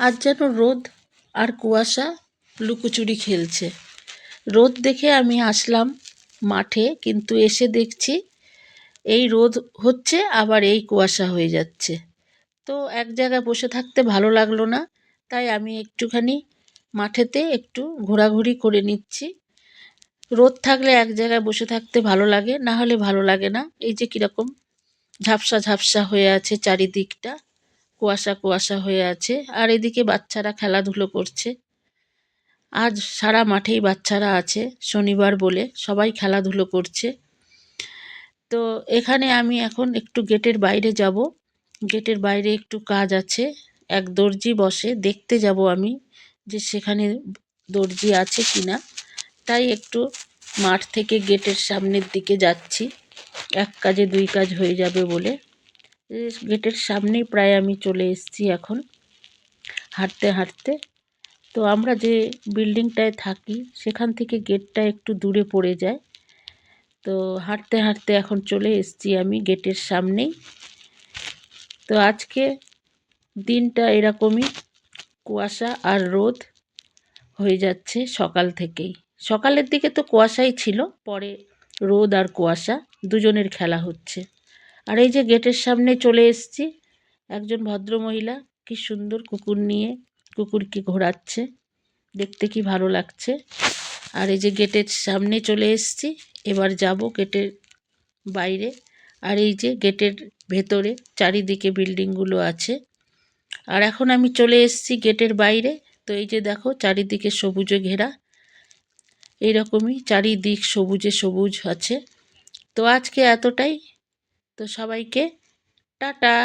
আজ যেন রোদ আর কুয়াশা লুকোচুরি খেলছে। রোদ দেখে আমি আসলাম মাঠে, কিন্তু এসে দেখছি এই রোদ হচ্ছে আবার এই কুয়াশা হয়ে যাচ্ছে। তো এক জায়গায় বসে থাকতে ভালো লাগলো না, তাই আমি একটুখানি মাঠেতে একটু ঘোরাঘুরি করে নিচ্ছি। রোদ থাকলে এক জায়গায় বসে থাকতে ভালো লাগে, না হলে ভালো লাগে না। এই যে কীরকম ঝাপসা ঝাপসা হয়ে আছে চারিদিকটা, কুয়াশা কুয়াশা হয়ে আছে। আর এদিকে বাচ্চারা খেলাধুলো করছে। আজ সারা মাঠেই বাচ্চারা আছে, শনিবার বলে সবাই খেলাধুলো করছে। তো এখানে আমি এখন একটু গেটের বাইরে যাব। গেটের বাইরে একটু কাজ আছে, এক দর্জি বসে, দেখতে যাব আমি যে সেখানে দর্জি আছে কিনা। তাই একটু মাঠ থেকে গেটের সামনের দিকে যাচ্ছি, এক কাজে দুই কাজ হয়ে যাবে বলে। গেটের সামনেই প্রায় আমি চলে এসেছি এখন, হাঁটতে হাঁটতে। তো আমরা যে বিল্ডিংটায় থাকি সেখান থেকে গেটটা একটু দূরে পড়ে যায়। তো হাঁটতে হাঁটতে এখন চলে এসেছি আমি গেটের সামনেই। তো আজকে দিনটা এরকমই কুয়াশা আর রোদ হয়ে যাচ্ছে সকাল থেকেই। সকালের দিকে তো কুয়াশাই ছিল, পরে রোদ আর কুয়াশা দুজনের খেলা হচ্ছে। আর এই যে গেটের সামনে চলে এসেছি, একজন ভদ্রমহিলা কি সুন্দর কুকুর নিয়ে কুকুরকে ঘোরাচ্ছে, দেখতে কি ভালো লাগছে। আর এই যে গেটের সামনে চলে এসেছি, এবার যাব গেটের বাইরে। আর এই যে গেটের ভেতরে চারিদিকে বিল্ডিংগুলো আছে। আর এখন আমি চলে এসেছি গেটের বাইরে। তো এই যে দেখো চারিদিকে সবুজে ঘেরা, এইরকমই চারিদিক সবুজে সবুজ আছে। তো আজকে এতটাই। তো সবাইকে টাটা।